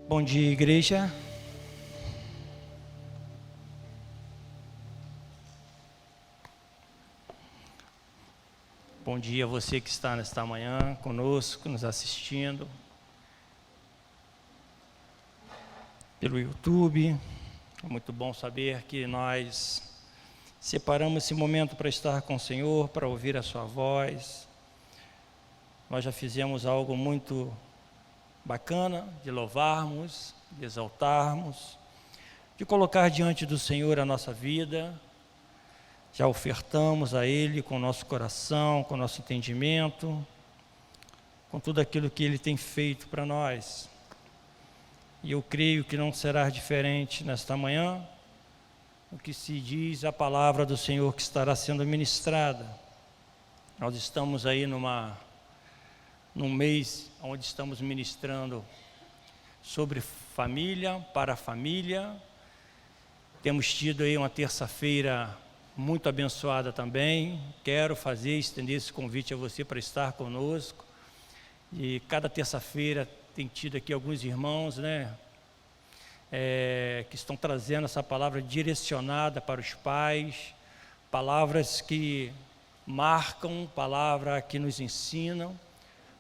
Bom dia, igreja. Bom dia a você que está nesta manhã conosco, nos assistindo pelo YouTube. É muito bom saber que nós separamos esse momento para estar com o Senhor, para ouvir a sua voz. Nós já fizemos algo muito bacana de louvarmos, de exaltarmos, de colocar diante do Senhor a nossa vida. Já ofertamos a Ele com o nosso coração, com o nosso entendimento, com tudo aquilo que Ele tem feito para nós. E eu creio que não será diferente nesta manhã, o que se diz a palavra do Senhor que estará sendo ministrada. Nós estamos aí num mês onde estamos ministrando sobre família, para a família. Temos tido aí uma terça-feira muito abençoada também. Quero estender esse convite a você para estar conosco. E cada terça-feira tem tido aqui alguns irmãos, que estão trazendo essa palavra direcionada para os pais, palavras que marcam, palavras que nos ensinam,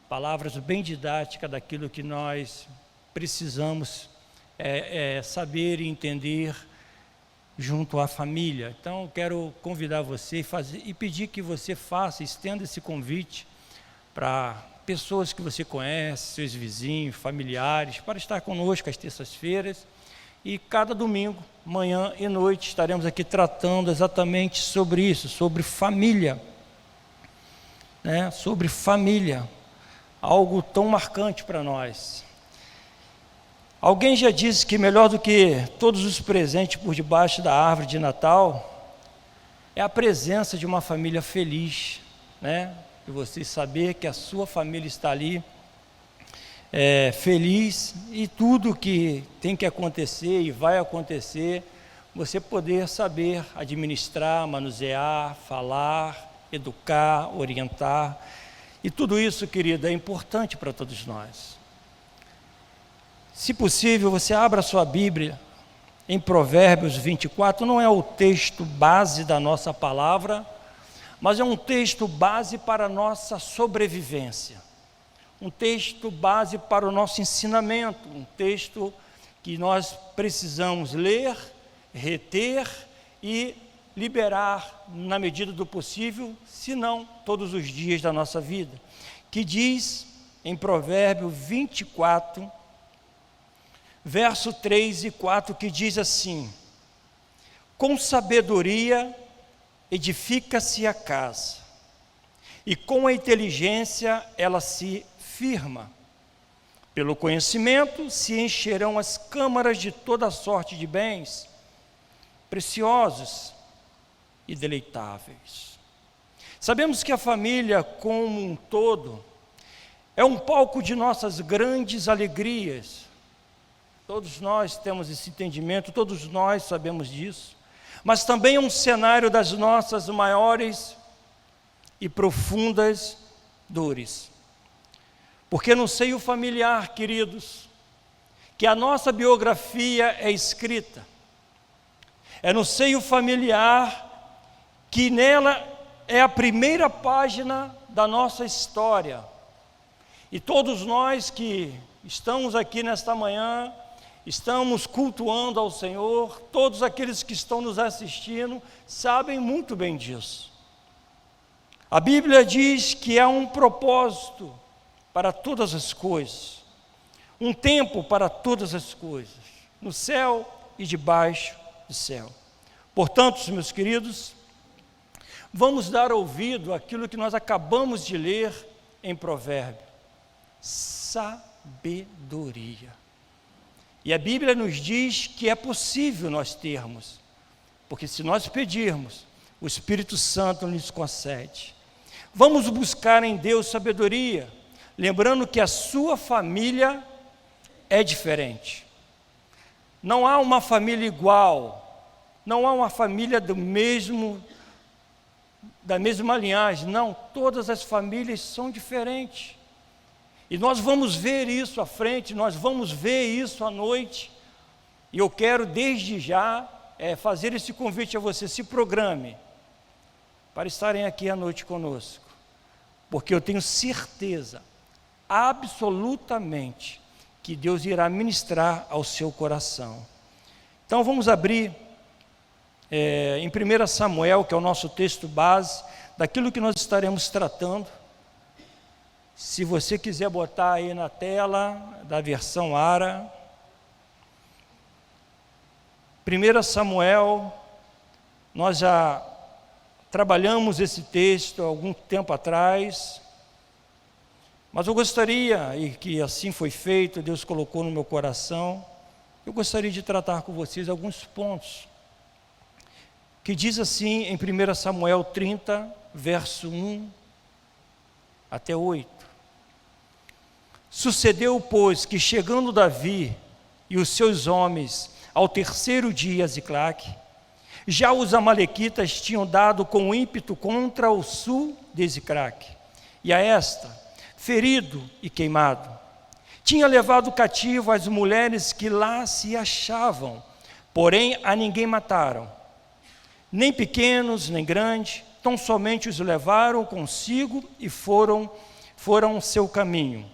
palavras bem didáticas daquilo que nós precisamos saber e entender junto à família. Então, quero convidar você e pedir que você estenda esse convite para pessoas que você conhece, seus vizinhos, familiares, para estar conosco às terças-feiras. E cada domingo, manhã e noite, estaremos aqui tratando exatamente sobre isso, sobre família. Sobre família. Algo tão marcante para nós. Alguém já disse que melhor do que todos os presentes por debaixo da árvore de Natal é a presença de uma família feliz, E você saber que a sua família está ali feliz, e tudo que tem que acontecer e vai acontecer, você poder saber administrar, manusear, falar, educar, orientar. E tudo isso, querida, é importante para todos nós. Se possível, você abra a sua Bíblia em Provérbios 24, não é o texto base da nossa palavra, mas é um texto base para a nossa sobrevivência, um texto base para o nosso ensinamento, um texto que nós precisamos ler, reter e liberar na medida do possível, se não todos os dias da nossa vida, que diz em Provérbios 24, verso 3 e 4, que diz assim: com sabedoria edifica-se a casa, e com a inteligência ela se firma. Pelo conhecimento se encherão as câmaras de toda sorte de bens, preciosos e deleitáveis. Sabemos que a família como um todo é um palco de nossas grandes alegrias. Todos nós temos esse entendimento, todos nós sabemos disso, mas também é um cenário das nossas maiores e profundas dores. Porque no seio familiar, queridos, que a nossa biografia é escrita, é no seio familiar que nela é a primeira página da nossa história. E todos nós que estamos aqui nesta manhã, estamos cultuando ao Senhor, todos aqueles que estão nos assistindo, sabem muito bem disso. A Bíblia diz que há um propósito para todas as coisas, um tempo para todas as coisas, no céu e debaixo do céu. Portanto, meus queridos, vamos dar ouvido àquilo que nós acabamos de ler em Provérbios: sabedoria. E a Bíblia nos diz que é possível nós termos, porque se nós pedirmos, o Espírito Santo nos concede. Vamos buscar em Deus sabedoria, lembrando que a sua família é diferente. Não há uma família igual, não há uma família da mesma linhagem, não, todas as famílias são diferentes. E nós vamos ver isso à frente, nós vamos ver isso à noite. E eu quero desde já fazer esse convite a você, se programe para estarem aqui à noite conosco, porque eu tenho certeza, absolutamente, que Deus irá ministrar ao seu coração. Então vamos abrir em 1 Samuel, que é o nosso texto base, daquilo que nós estaremos tratando. Se você quiser botar aí na tela, da versão ARA, 1 Samuel, nós já trabalhamos esse texto há algum tempo atrás, mas eu gostaria, e que assim foi feito, Deus colocou no meu coração, eu gostaria de tratar com vocês alguns pontos, que diz assim em 1 Samuel 30, verso 1 até 8. Sucedeu, pois, que chegando Davi e os seus homens ao terceiro dia a Ziclague, já os amalequitas tinham dado com ímpeto contra o sul de Ziclague, e a esta, ferido e queimado. Tinha levado cativo as mulheres que lá se achavam, porém a ninguém mataram, nem pequenos, nem grandes, tão somente os levaram consigo e foram seu caminho.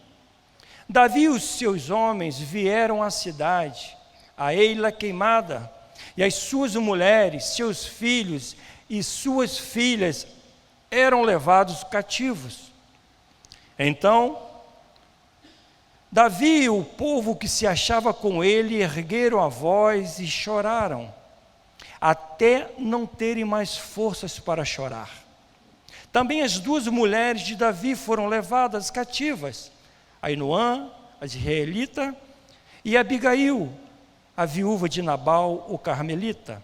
Davi e os seus homens vieram à cidade, a Eila queimada, e as suas mulheres, seus filhos e suas filhas eram levados cativos. Então, Davi e o povo que se achava com ele ergueram a voz e choraram, até não terem mais forças para chorar. Também as duas mulheres de Davi foram levadas cativas, Ainoã, a israelita, e Abigail, a viúva de Nabal, o carmelita.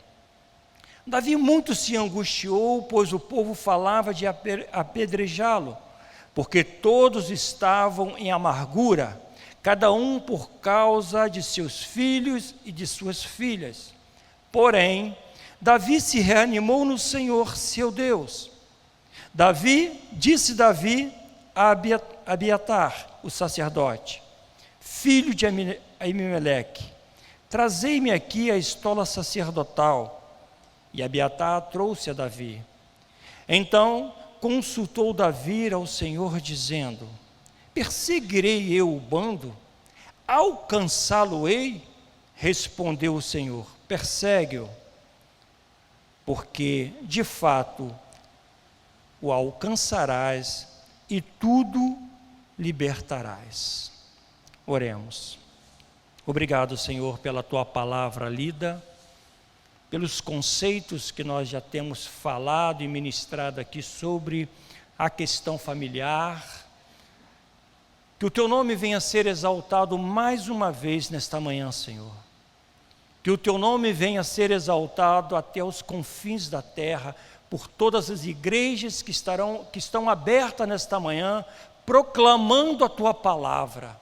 Davi muito se angustiou, pois o povo falava de apedrejá-lo, porque todos estavam em amargura, cada um por causa de seus filhos e de suas filhas. Porém, Davi se reanimou no Senhor, seu Deus. Disse Davi a Abiatar, o sacerdote, filho de Aimeleque: trazei-me aqui a estola sacerdotal. E Abiatar trouxe a Davi. Então consultou Davi ao Senhor, dizendo: perseguirei eu o bando? Alcançá-lo-ei? Respondeu o Senhor: persegue-o, porque de fato o alcançarás e tudo libertarás. Oremos. Obrigado, Senhor, pela tua palavra lida, pelos conceitos que nós já temos falado e ministrado aqui sobre a questão familiar. Que o teu nome venha a ser exaltado mais uma vez nesta manhã, Senhor. Que o teu nome venha a ser exaltado até os confins da terra, por todas as igrejas que estão abertas nesta manhã, proclamando a tua palavra.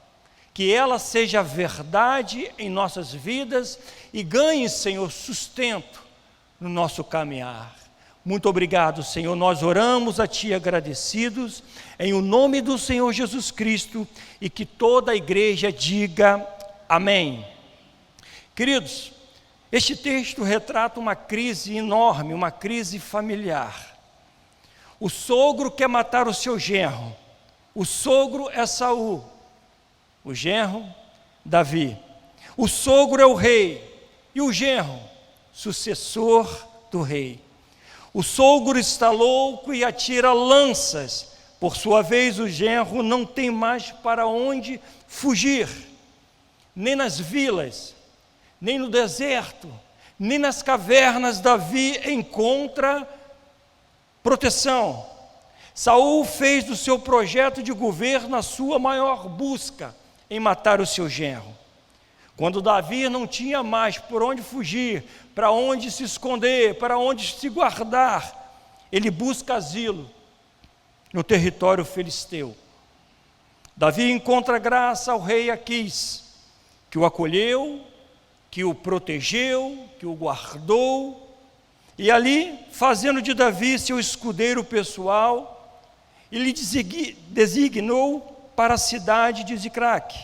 Que ela seja verdade em nossas vidas e ganhe, Senhor, sustento no nosso caminhar. Muito obrigado, Senhor. Nós oramos a Ti agradecidos, em o nome do Senhor Jesus Cristo, e que toda a igreja diga amém. Queridos, este texto retrata uma crise enorme, uma crise familiar. O sogro quer matar o seu genro. O sogro é Saul, o genro, Davi. O sogro é o rei e o genro, sucessor do rei. O sogro está louco e atira lanças. Por sua vez, o genro não tem mais para onde fugir, nem nas vilas, nem no deserto, nem nas cavernas. Davi encontra proteção. Saul fez do seu projeto de governo a sua maior busca em matar o seu genro. Quando Davi não tinha mais por onde fugir, para onde se esconder, para onde se guardar, ele busca asilo no território filisteu. Davi encontra graça ao rei Aquis, que o acolheu, que o protegeu, que o guardou, e ali, fazendo de Davi seu escudeiro pessoal, ele designou para a cidade de Ziclague.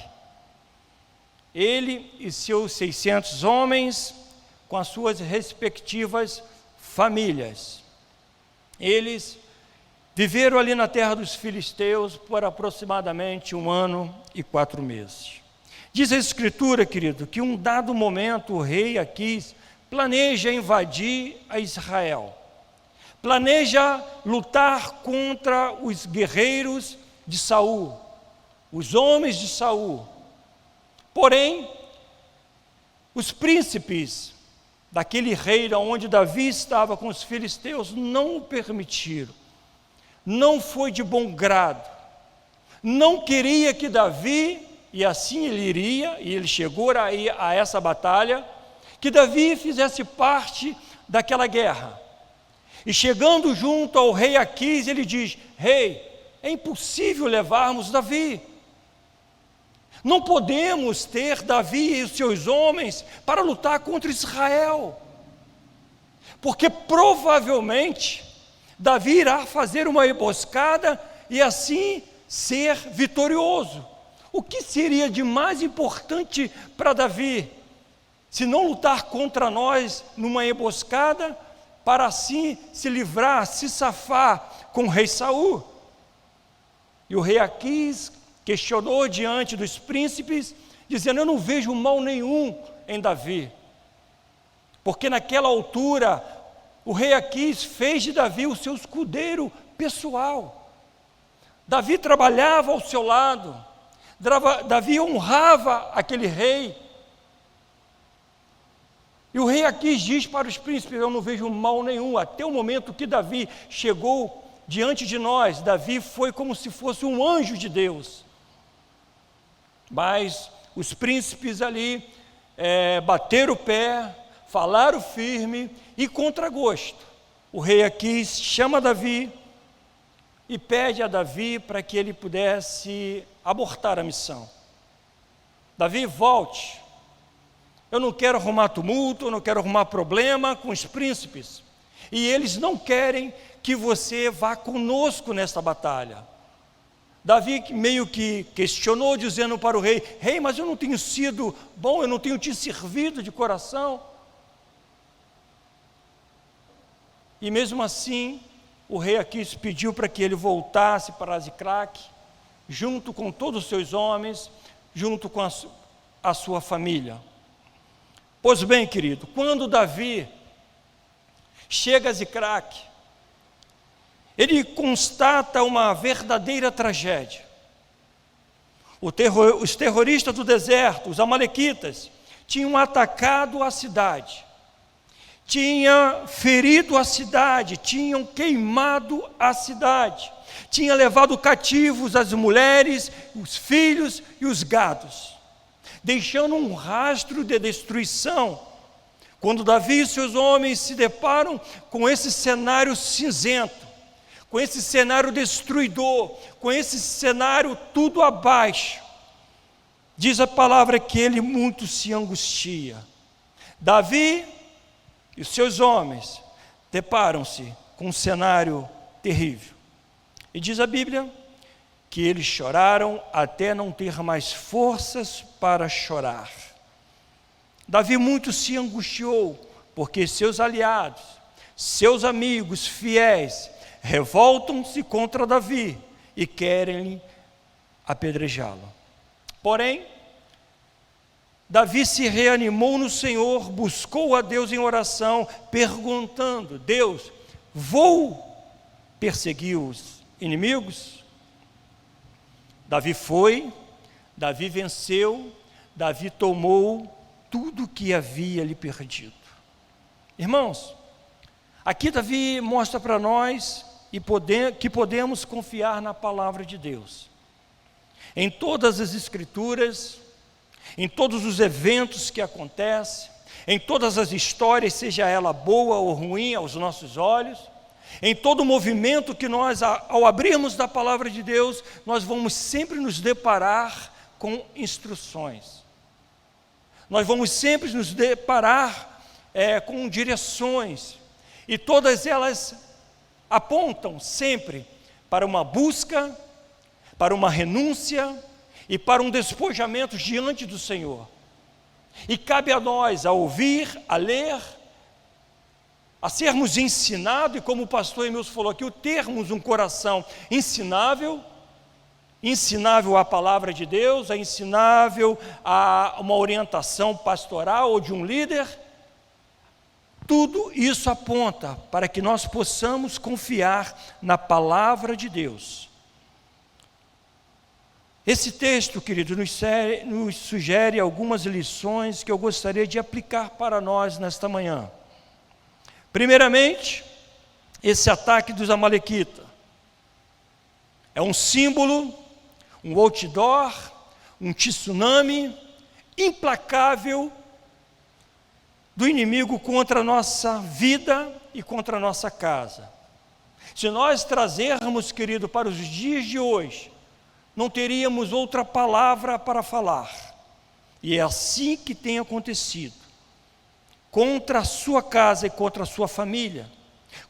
Ele e seus 600 homens, com as suas respectivas famílias. Eles viveram ali na terra dos filisteus por aproximadamente 1 ano e 4 meses. Diz a Escritura, querido, que um dado momento o rei Aquis planeja invadir a Israel. Planeja lutar contra os guerreiros de Saul, os homens de Saul. Porém, os príncipes daquele reino onde Davi estava com os filisteus não o permitiram. Não foi de bom grado. Não queria que Davi, e assim ele iria, e ele chegou a essa batalha, que Davi fizesse parte daquela guerra. E chegando junto ao rei Aquis, ele diz: rei, é impossível levarmos Davi. Não podemos ter Davi e os seus homens para lutar contra Israel, porque provavelmente Davi irá fazer uma emboscada e assim ser vitorioso. O que seria de mais importante para Davi, se não lutar contra nós numa emboscada, para assim se livrar, se safar com o rei Saul? E o rei Aquis questionou diante dos príncipes, dizendo: eu não vejo mal nenhum em Davi, porque naquela altura o rei Aquis fez de Davi o seu escudeiro pessoal. Davi trabalhava ao seu lado, Davi honrava aquele rei. E o rei Aquis diz para os príncipes: eu não vejo mal nenhum. Até o momento que Davi chegou diante de nós, Davi foi como se fosse um anjo de Deus. Mas os príncipes ali bateram o pé, falaram firme, e contra gosto, o rei Aquis chama Davi e pede a Davi para que ele pudesse abortar a missão. Davi, volte. Eu não quero arrumar tumulto, eu não quero arrumar problema com os príncipes. E eles não querem que você vá conosco nesta batalha. Davi meio que questionou, dizendo para o rei: rei, mas eu não tenho sido bom, eu não tenho te servido de coração. E mesmo assim, o rei Aquis pediu para que ele voltasse para Ziclague, junto com todos os seus homens, junto com a sua família. Pois bem, querido, quando Davi chega a Ziclague, ele constata uma verdadeira tragédia. Os terroristas do deserto, os amalequitas, tinham atacado a cidade, tinham ferido a cidade, tinham queimado a cidade, tinham levado cativos as mulheres, os filhos e os gados, deixando um rastro de destruição. Quando Davi e seus homens se deparam com esse cenário cinzento, com esse cenário destruidor, com esse cenário tudo abaixo, diz a palavra que ele muito se angustia. Davi e os seus homens deparam-se com um cenário terrível. E diz a Bíblia que eles choraram até não ter mais forças para chorar. Davi muito se angustiou, porque seus aliados, seus amigos fiéis, revoltam-se contra Davi e querem apedrejá-lo. Porém, Davi se reanimou no Senhor, buscou a Deus em oração, perguntando: Deus, vou perseguir os inimigos? Davi foi, Davi venceu, Davi tomou tudo que havia lhe perdido. Irmãos, aqui Davi mostra para nós que podemos confiar na palavra de Deus. Em todas as Escrituras, em todos os eventos que acontecem, em todas as histórias, seja ela boa ou ruim aos nossos olhos, em todo movimento que nós, ao abrirmos da palavra de Deus, nós vamos sempre nos deparar com instruções. Nós vamos sempre nos deparar com direções, e todas elas apontam sempre para uma busca, para uma renúncia e para um despojamento diante do Senhor. E cabe a nós a ouvir, a ler, a sermos ensinados, e como o pastor Emilson falou aqui, o termos um coração ensinável à palavra de Deus, ensinável a uma orientação pastoral ou de um líder. Tudo isso aponta para que nós possamos confiar na palavra de Deus. Esse texto, querido, nos sugere algumas lições que eu gostaria de aplicar para nós nesta manhã. Primeiramente, esse ataque dos amalequitas é um símbolo, um outdoor, um tsunami implacável do inimigo contra a nossa vida e contra a nossa casa. Se nós trazermos, querido, para os dias de hoje, não teríamos outra palavra para falar. E é assim que tem acontecido. Contra a sua casa e contra a sua família.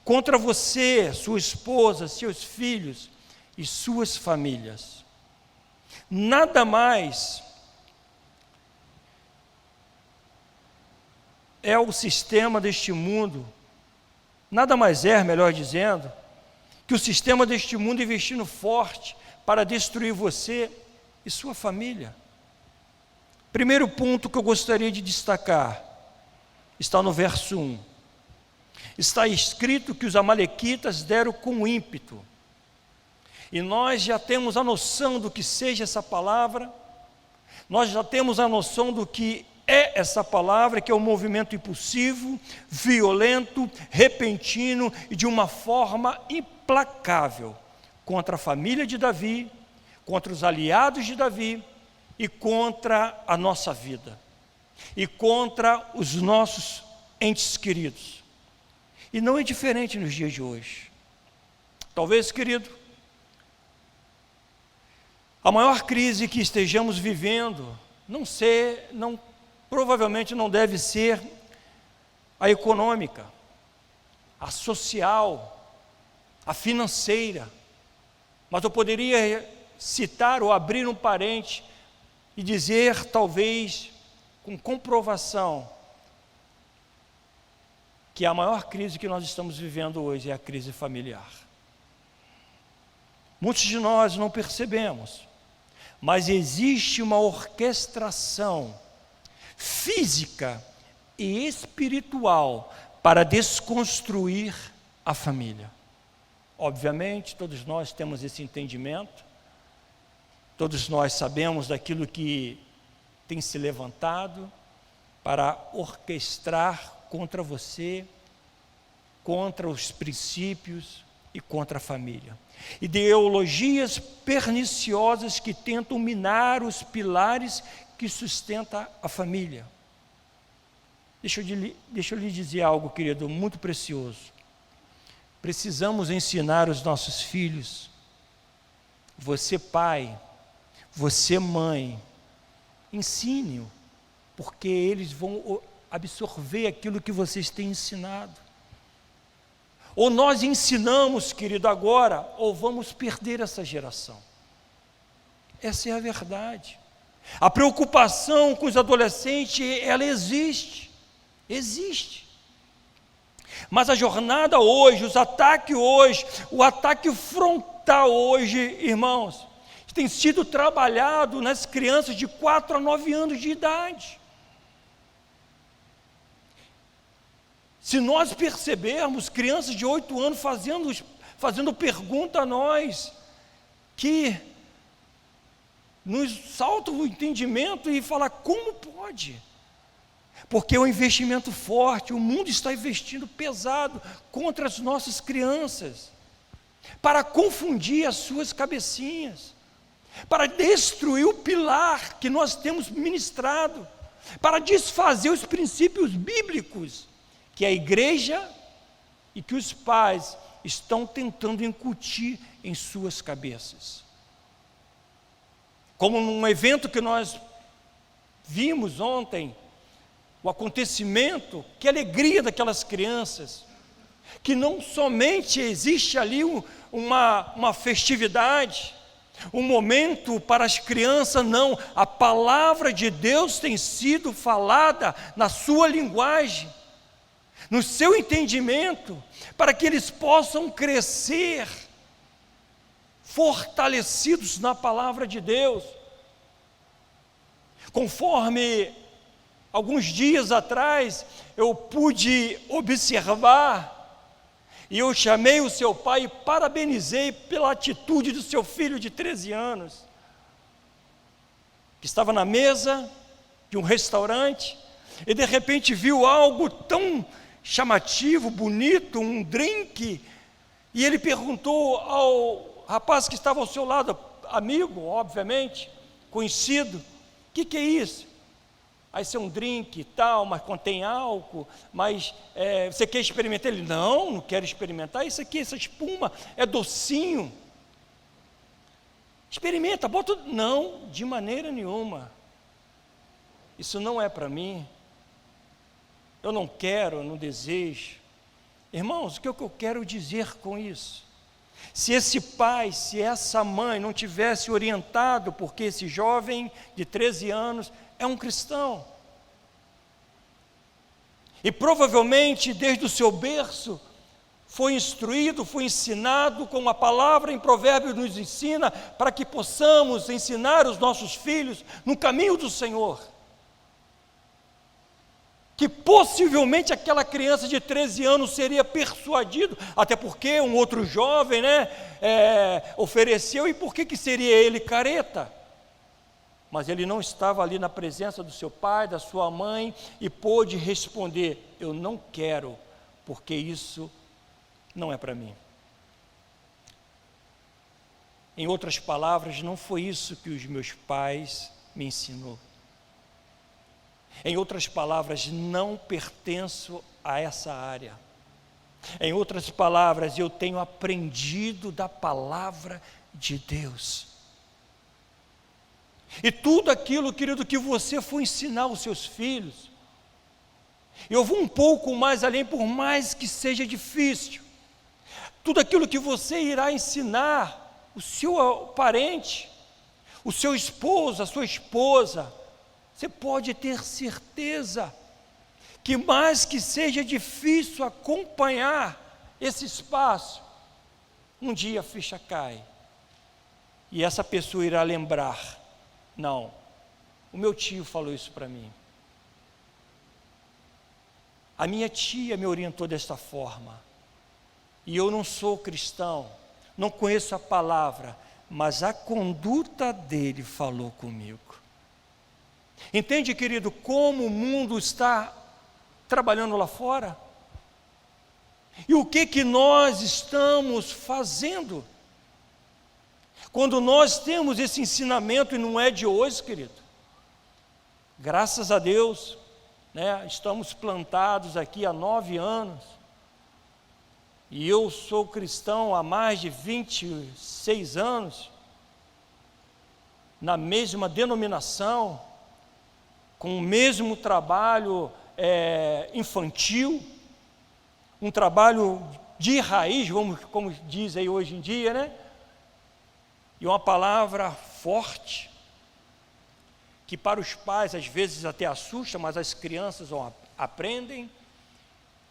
Contra você, sua esposa, seus filhos e suas famílias. Nada mais é o sistema deste mundo, nada mais é, melhor dizendo, que o sistema deste mundo investindo forte para destruir você e sua família. Primeiro ponto que eu gostaria de destacar, está no verso 1. Está escrito que os amalequitas deram com ímpeto. E nós já temos a noção do que seja essa palavra, nós já temos a noção do que é essa palavra, que é um movimento impulsivo, violento, repentino e de uma forma implacável contra a família de Davi, contra os aliados de Davi e contra a nossa vida e contra os nossos entes queridos. E não é diferente nos dias de hoje. Talvez, querido, a maior crise que estejamos vivendo, provavelmente não deve ser a econômica, a social, a financeira, mas eu poderia citar ou abrir um parente e dizer, talvez, com comprovação, que a maior crise que nós estamos vivendo hoje é a crise familiar. Muitos de nós não percebemos, mas existe uma orquestração física e espiritual para desconstruir a família. Obviamente, todos nós temos esse entendimento, todos nós sabemos daquilo que tem se levantado para orquestrar contra você, contra os princípios e contra a família. Ideologias perniciosas que tentam minar os pilares que sustentam a família. Deixa eu lhe dizer algo, querido, muito precioso. Precisamos ensinar os nossos filhos, você pai, você mãe, ensine-o, porque eles vão absorver aquilo que vocês têm ensinado. Ou nós ensinamos, querido, agora, ou vamos perder essa geração. Essa é a verdade. A preocupação com os adolescentes, ela existe. Mas a jornada hoje, os ataques hoje, o ataque frontal hoje, irmãos, tem sido trabalhado nas crianças de 4 a 9 anos de idade. Se nós percebermos crianças de 8 anos fazendo pergunta a nós, que nos salta o entendimento e fala, como pode? Porque é um investimento forte, o mundo está investindo pesado contra as nossas crianças, para confundir as suas cabecinhas, para destruir o pilar que nós temos ministrado, para desfazer os princípios bíblicos que a igreja e que os pais estão tentando incutir em suas cabeças. Como num evento que nós vimos ontem, o acontecimento, que alegria daquelas crianças, que não somente existe ali uma festividade, Um momento para as crianças, não. A palavra de Deus tem sido falada na sua linguagem, no seu entendimento, para que eles possam crescer fortalecidos na palavra de Deus. Conforme alguns dias atrás eu pude observar, e eu chamei o seu pai e parabenizei pela atitude do seu filho de 13 anos, que estava na mesa de um restaurante, e de repente viu algo tão chamativo, bonito, um drink, e ele perguntou ao rapaz que estava ao seu lado, amigo, obviamente, conhecido, o que é isso? Aí isso é um drink e tal, mas contém álcool, mas você quer experimentar? Ele, não quero experimentar, isso aqui, essa espuma, é docinho. Experimenta, bota, não, de maneira nenhuma. Isso não é para mim. Eu não quero, eu não desejo. Irmãos, o que eu quero dizer com isso? Se esse pai, se essa mãe não tivesse orientado, porque esse jovem de 13 anos é um cristão, e provavelmente desde o seu berço foi instruído, foi ensinado, como a palavra em Provérbios nos ensina, para que possamos ensinar os nossos filhos no caminho do Senhor, que possivelmente aquela criança de 13 anos seria persuadido, até porque um outro jovem, ofereceu, e por que seria ele careta? Mas ele não estava ali na presença do seu pai, da sua mãe, e pôde responder, eu não quero, porque isso não é para mim. Em outras palavras, não foi isso que os meus pais me ensinou. Em outras palavras, não pertenço a essa área. Em outras palavras, eu tenho aprendido da palavra de Deus. E tudo aquilo, querido, que você for ensinar aos seus filhos, eu vou um pouco mais além, por mais que seja difícil, tudo aquilo que você irá ensinar o seu parente, o seu esposo, a sua esposa, você pode ter certeza que mais que seja difícil acompanhar esse espaço, um dia a ficha cai, e essa pessoa irá lembrar, não, o meu tio falou isso para mim, a minha tia me orientou desta forma, e eu não sou cristão, não conheço a palavra, mas a conduta dele falou comigo. Entende, querido, como o mundo está trabalhando lá fora? E o que nós estamos fazendo? Quando nós temos esse ensinamento, e não é de hoje, querido, graças a Deus, estamos plantados aqui há 9 anos, e eu sou cristão há mais de 26 anos, na mesma denominação, com o mesmo trabalho infantil, um trabalho de raiz, como diz aí hoje em dia, e uma palavra forte, que para os pais às vezes até assusta, mas as crianças aprendem,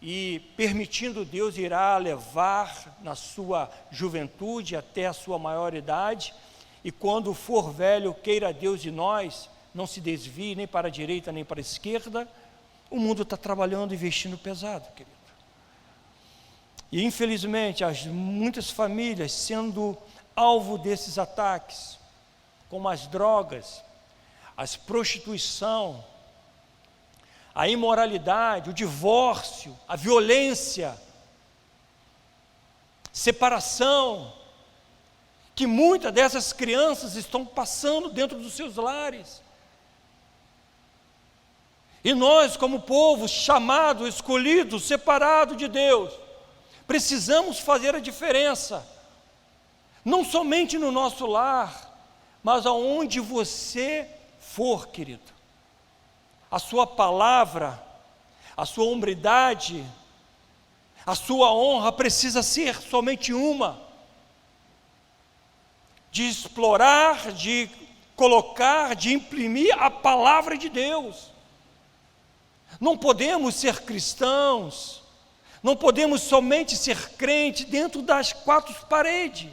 e permitindo Deus irá levar na sua juventude até a sua maioridade, e quando for velho, queira Deus de nós, não se desvie nem para a direita nem para a esquerda. O mundo está trabalhando e investindo pesado, querido. E infelizmente, muitas famílias sendo alvo desses ataques, como as drogas, a prostituição, a imoralidade, o divórcio, a violência, separação, que muitas dessas crianças estão passando dentro dos seus lares. E nós, como povo chamado, escolhido, separado de Deus, precisamos fazer a diferença, não somente no nosso lar, mas aonde você for, querido. A sua palavra, a sua hombridade, a sua honra precisa ser somente uma: de explorar, de colocar, de imprimir a palavra de Deus. Não podemos ser cristãos, não podemos somente ser crente dentro das quatro paredes.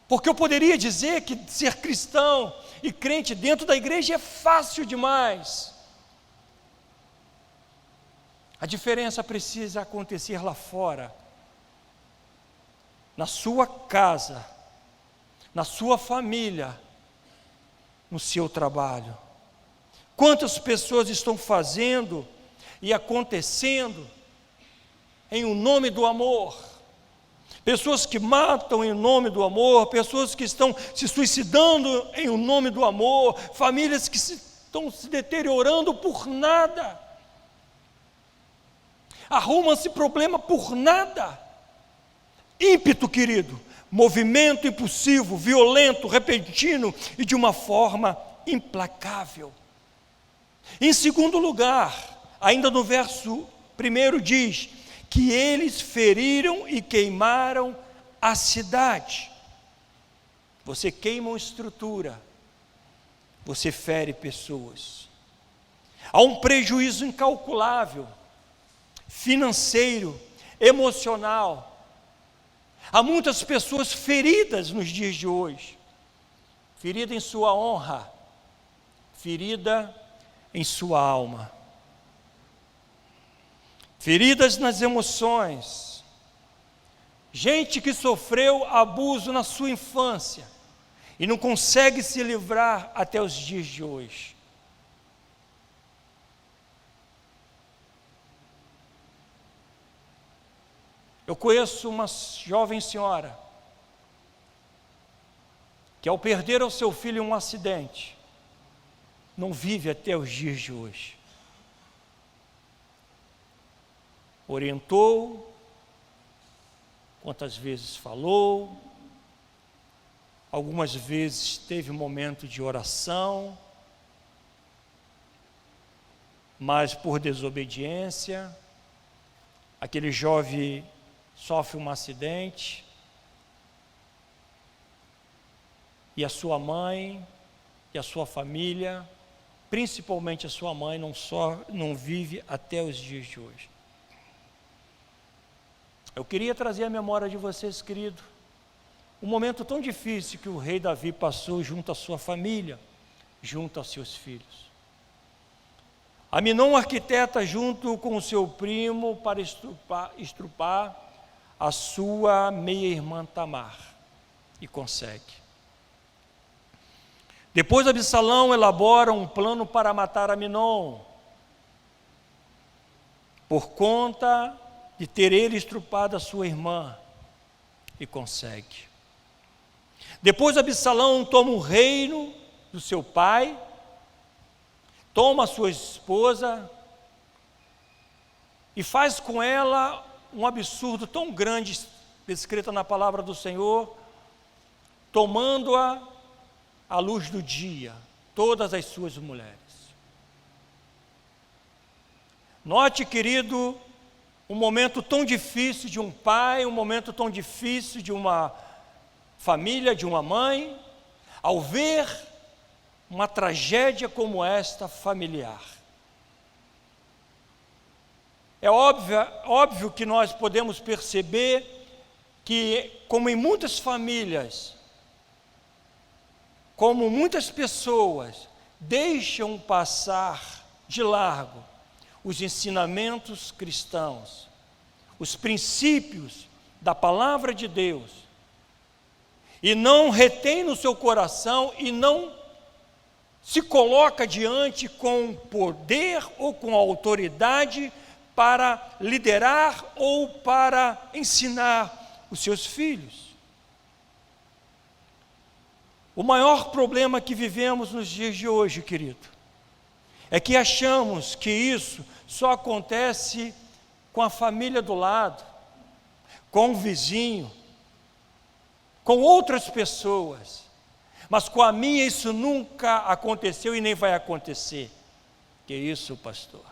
Porque eu poderia dizer que ser cristão e crente dentro da igreja é fácil demais. A diferença precisa acontecer lá fora, na sua casa, na sua família, no seu trabalho. Quantas pessoas estão fazendo e acontecendo em o nome do amor? Pessoas que matam em nome do amor, pessoas que estão se suicidando em o nome do amor, famílias que estão se deteriorando por nada. Arruma-se problema por nada. Ímpeto, querido, movimento impulsivo, violento, repentino e de uma forma implacável. Em segundo lugar, ainda no verso 1 diz que eles feriram e queimaram a cidade. Você queima uma estrutura, você fere pessoas. Há um prejuízo incalculável, financeiro, emocional. Há muitas pessoas feridas nos dias de hoje, ferida em sua honra, ferida em sua alma. Feridas nas emoções, gente que sofreu abuso na sua infância e não consegue se livrar até os dias de hoje. Eu conheço uma jovem senhora que, ao perder o seu filho em um acidente, não vive até os dias de hoje. Orientou, quantas vezes falou, algumas vezes teve um momento de oração, mas por desobediência, aquele jovem sofre um acidente, e a sua mãe e a sua família, principalmente a sua mãe, não vive até os dias de hoje. Eu queria trazer à memória de vocês, querido, um momento tão difícil que o rei Davi passou junto à sua família, junto aos seus filhos. Aminon arquiteta junto com o seu primo para estrupar a sua meia-irmã Tamar, e consegue. Depois Absalão elabora um plano para matar Aminon, por conta de ter ele estrupado a sua irmã, e consegue. Depois Absalão toma o reino do seu pai, toma a sua esposa e faz com ela um absurdo tão grande, descrito na palavra do Senhor, tomando-a à luz do dia, todas as suas mulheres. Note, querido, um momento tão difícil de um pai, um momento tão difícil de uma família, de uma mãe, ao ver uma tragédia como esta familiar. É óbvio que nós podemos perceber que, como em muitas famílias, como muitas pessoas deixam passar de largo os ensinamentos cristãos, os princípios da palavra de Deus, e não retém no seu coração e não se coloca diante com poder ou com autoridade para liderar ou para ensinar os seus filhos. O maior problema que vivemos nos dias de hoje, querido, é que achamos que isso só acontece com a família do lado, com o vizinho, com outras pessoas, mas com a minha isso nunca aconteceu e nem vai acontecer. Que isso, pastor?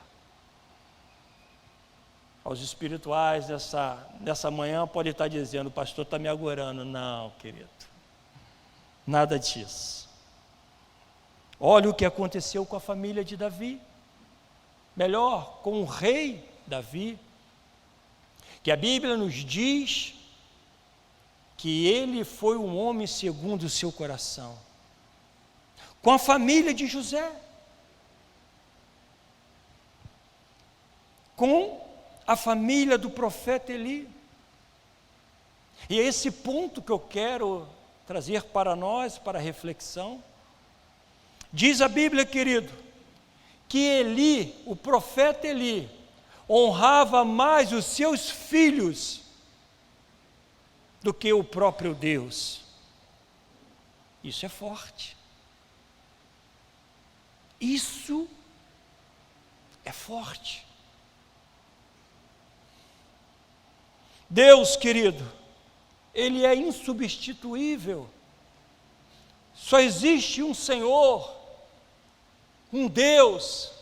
Aos espirituais nessa manhã pode estar dizendo: o pastor está me agorando. Não, querido, nada disso. Olha o que aconteceu com a família de Davi, melhor, com o rei Davi, que a Bíblia nos diz que ele foi um homem segundo o seu coração, com a família de José, com a família do profeta Eli. E é esse ponto que eu quero trazer para nós, para reflexão. Diz a Bíblia, querido, que Eli, o profeta Eli, honrava mais os seus filhos do que o próprio Deus. Isso é forte. Isso é forte. Deus, querido, Ele é insubstituível. Só existe um Senhor, um Deus,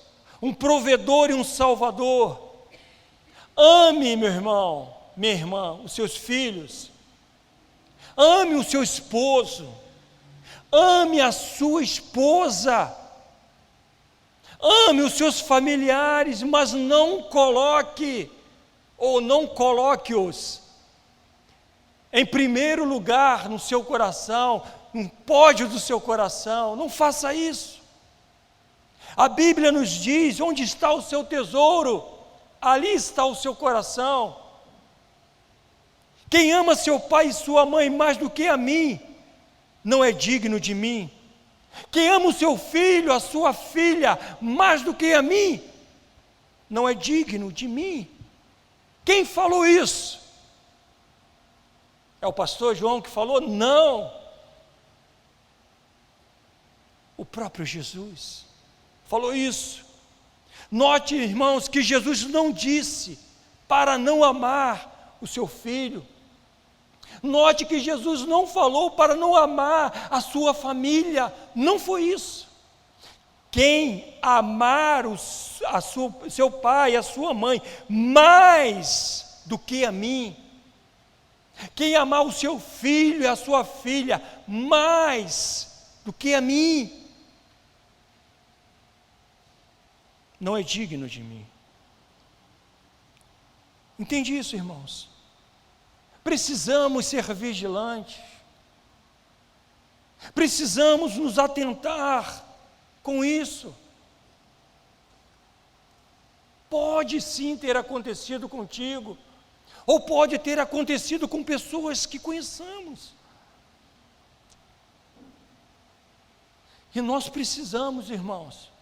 um provedor e um Salvador. Ame, meu irmão, minha irmã, os seus filhos. Ame o seu esposo. Ame a sua esposa. Ame os seus familiares, mas não coloque ou não coloque-os em primeiro lugar no seu coração, no pódio do seu coração. Não faça isso. A Bíblia nos diz: onde está o seu tesouro, ali está o seu coração. Quem ama seu pai e sua mãe mais do que a mim, não é digno de mim. Quem ama o seu filho, a sua filha, mais do que a mim, não é digno de mim. Quem falou isso? É o pastor João que falou? Não. O próprio Jesus falou isso. Note, irmãos, que Jesus não disse para não amar o seu filho. Note que Jesus não falou para não amar a sua família. Não foi isso. Quem amar seu pai, a sua mãe, mais do que a mim, quem amar o seu filho e a sua filha, mais do que a mim, não é digno de mim. Entende isso, irmãos? Precisamos ser vigilantes. Precisamos nos atentar com isso. Pode sim ter acontecido contigo, ou pode ter acontecido com pessoas que conheçamos. E nós precisamos, irmãos,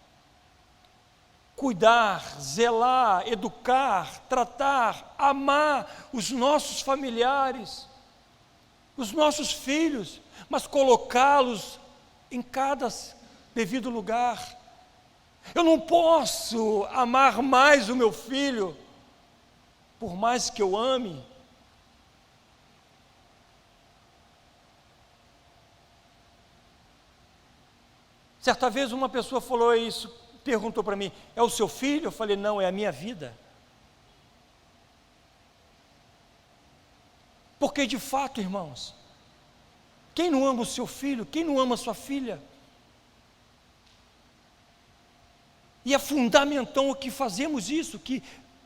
cuidar, zelar, educar, tratar, amar os nossos familiares, os nossos filhos, mas colocá-los em cada devido lugar. Eu não posso amar mais o meu filho, por mais que eu ame. Certa vez uma pessoa falou isso, perguntou para mim: é o seu filho? Eu falei: não, é a minha vida. Porque de fato, irmãos, quem não ama o seu filho, quem não ama a sua filha? E é fundamental que fazemos isso, que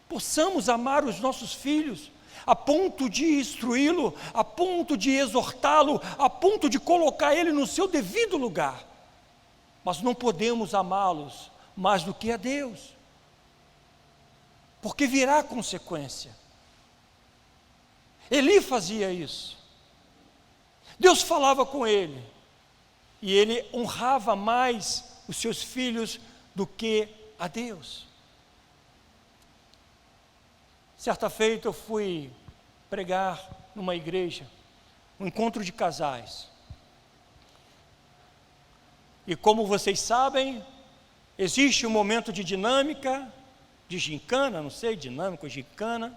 possamos amar os nossos filhos, a ponto de instruí-lo, a ponto de exortá-lo, a ponto de colocar ele no seu devido lugar. Mas não podemos amá-los mais do que a Deus, porque virá consequência. Eli fazia isso. Deus falava com ele, e ele honrava mais os seus filhos do que a Deus. Certa feita eu fui pregar numa igreja, um encontro de casais. E como vocês sabem, existe um momento de dinâmica, de gincana, não sei, dinâmica ou gincana,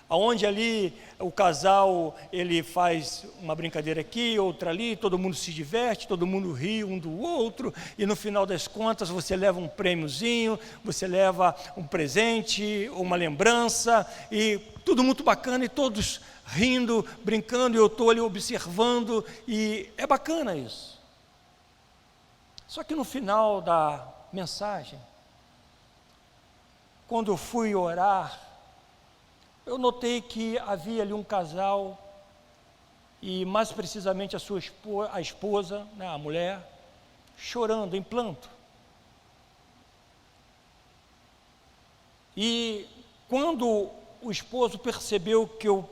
aonde ali o casal, ele faz uma brincadeira aqui, outra ali, todo mundo se diverte, todo mundo ri um do outro, e no final das contas você leva um prêmiozinho, você leva um presente, uma lembrança, e tudo muito bacana, e todos rindo, brincando, e eu estou ali observando, e é bacana isso. Só que no final da mensagem, quando eu fui orar, eu notei que havia ali um casal, e mais precisamente a esposa, né, a mulher, chorando em pranto. E quando o esposo percebeu que eu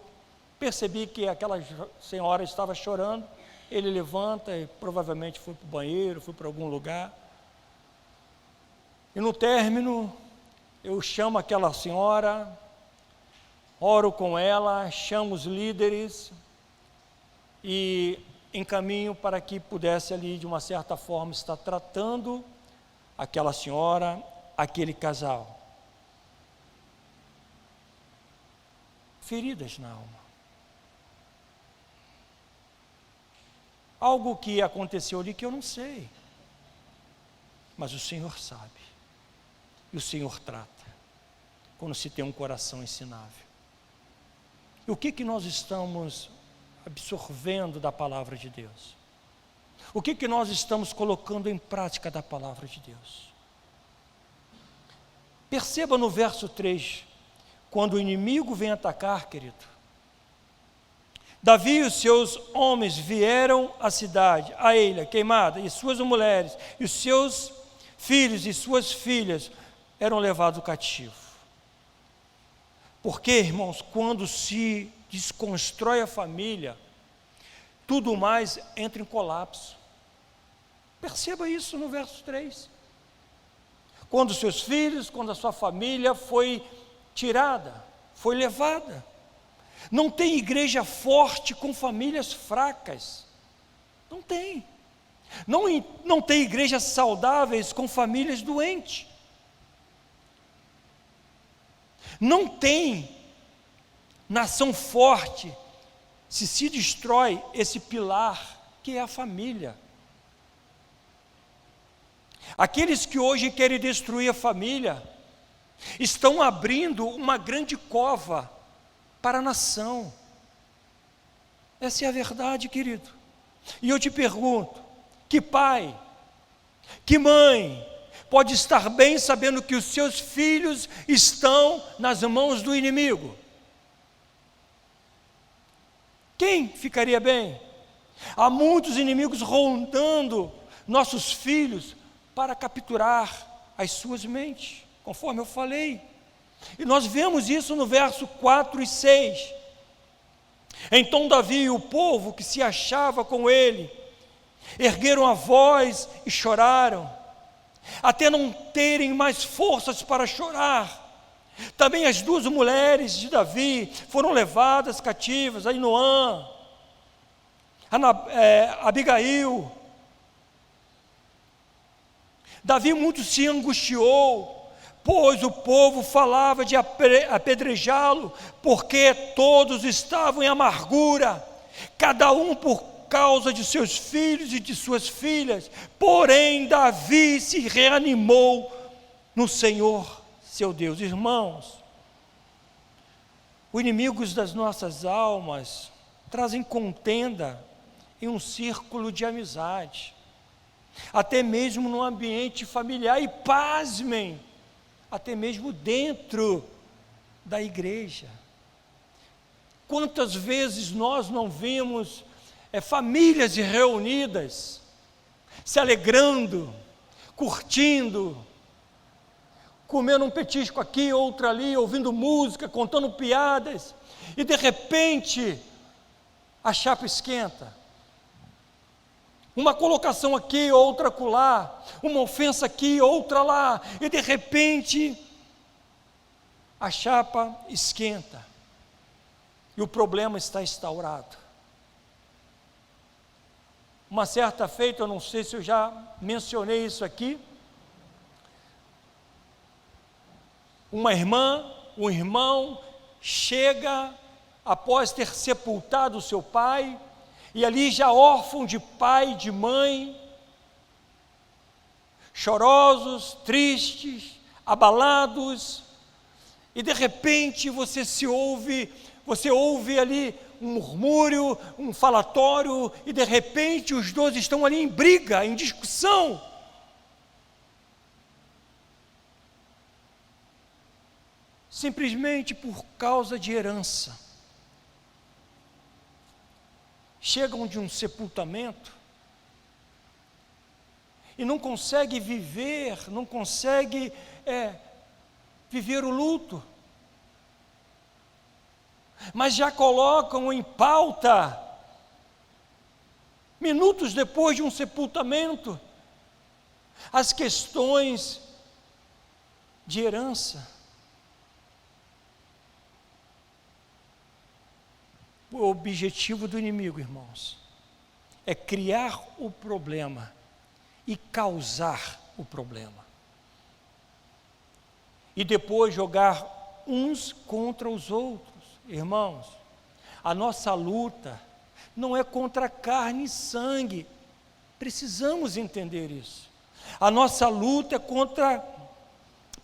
percebi que aquela senhora estava chorando, ele levanta e provavelmente foi para o banheiro, foi para algum lugar. E no término, eu chamo aquela senhora, oro com ela, chamo os líderes e encaminho para que pudesse ali, de uma certa forma, estar tratando aquela senhora, aquele casal. Feridas na alma. Algo que aconteceu ali que eu não sei, mas o Senhor sabe, e o Senhor trata, quando se tem um coração ensinável. E o que nós estamos absorvendo da palavra de Deus? O que nós estamos colocando em prática da palavra de Deus? Perceba no verso 3, quando o inimigo vem atacar, querido, Davi e os seus homens vieram à cidade, a Eila, queimada, e suas mulheres, e os seus filhos e suas filhas eram levados cativos. Porque, irmãos, quando se desconstrói a família, tudo mais entra em colapso. Perceba isso no verso 3. Quando seus filhos, quando a sua família foi tirada, foi levada. Não tem igreja forte com famílias fracas. Não tem. Não tem igrejas saudáveis com famílias doentes. Não tem nação forte se destrói esse pilar que é a família. Aqueles que hoje querem destruir a família estão abrindo uma grande cova para a nação. Essa é a verdade, querido. E eu te pergunto, que pai, que mãe pode estar bem sabendo que os seus filhos estão nas mãos do inimigo? Quem ficaria bem? Há muitos inimigos rondando nossos filhos para capturar as suas mentes, conforme eu falei. E nós vemos isso no verso 4 e 6. Então Davi e o povo que se achava com ele ergueram a voz e choraram, até não terem mais forças para chorar. Também as duas mulheres de Davi foram levadas cativas, Ainoã, Abigail. Davi muito se angustiou, pois o povo falava de apedrejá-lo, porque todos estavam em amargura, cada um por causa de seus filhos e de suas filhas. Porém Davi se reanimou no Senhor seu Deus. Irmãos, os inimigos das nossas almas trazem contenda em um círculo de amizade, até mesmo no ambiente familiar, e pasmem, até mesmo dentro da igreja. Quantas vezes nós não vimos famílias reunidas, se alegrando, curtindo, comendo um petisco aqui, outro ali, ouvindo música, contando piadas, e de repente a chapa esquenta. Uma colocação aqui, outra acolá, uma ofensa aqui, outra lá, e de repente a chapa esquenta, e o problema está instaurado. Uma certa feita, eu não sei se eu já mencionei isso aqui, uma irmã, um irmão, chega após ter sepultado o seu pai, e ali já órfão de pai e de mãe, chorosos, tristes, abalados, e de repente você ouve ali um murmúrio, um falatório, e de repente os dois estão ali em briga, em discussão. Simplesmente por causa de herança. Chegam de um sepultamento e não consegue viver o luto, mas já colocam em pauta, minutos depois de um sepultamento, as questões de herança. O objetivo do inimigo, irmãos, é criar o problema e causar o problema. E depois jogar uns contra os outros. Irmãos, a nossa luta não é contra carne e sangue. Precisamos entender isso. A nossa luta é contra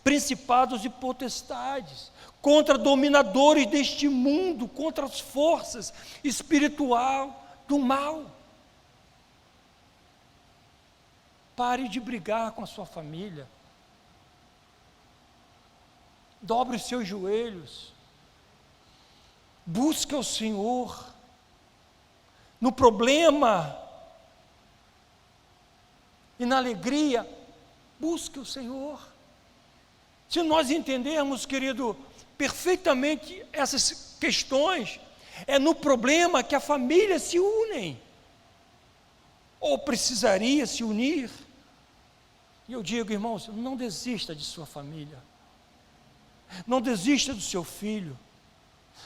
principados e potestades, contra dominadores deste mundo, contra as forças espirituais do mal. Pare de brigar com a sua família. Dobre os seus joelhos. Busque o Senhor. No problema e na alegria, busque o Senhor. Se nós entendermos, querido, perfeitamente essas questões, é no problema que a família se unem, ou precisaria se unir. E eu digo, irmãos, não desista de sua família, não desista do seu filho,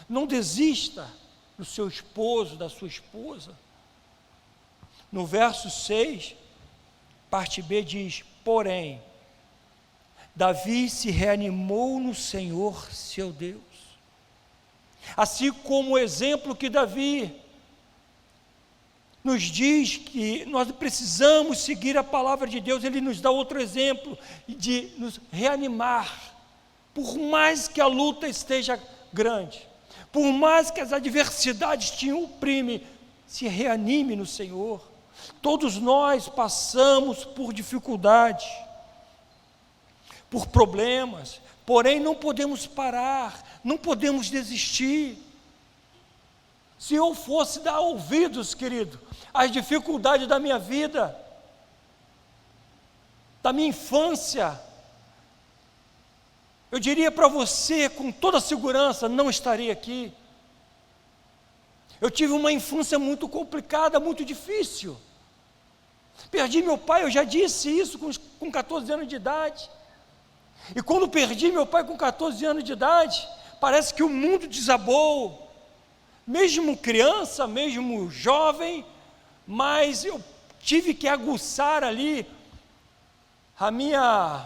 não desista do seu esposo, da sua esposa. No verso 6, parte B diz: porém, Davi se reanimou no Senhor, seu Deus. Assim como o exemplo que Davi nos diz que nós precisamos seguir a palavra de Deus, ele nos dá outro exemplo de nos reanimar. Por mais que a luta esteja grande, por mais que as adversidades te oprimem, se reanime no Senhor. Todos nós passamos por dificuldades, por problemas, porém não podemos parar, não podemos desistir. Se eu fosse dar ouvidos, querido, às dificuldades da minha vida, da minha infância, eu diria para você com toda segurança, não estaria aqui. Eu tive uma infância muito complicada, muito difícil. Perdi meu pai, eu já disse isso com 14 anos de idade. E quando perdi meu pai com 14 anos de idade, parece que o mundo desabou. Mesmo criança, mesmo jovem, mas eu tive que aguçar ali a minha,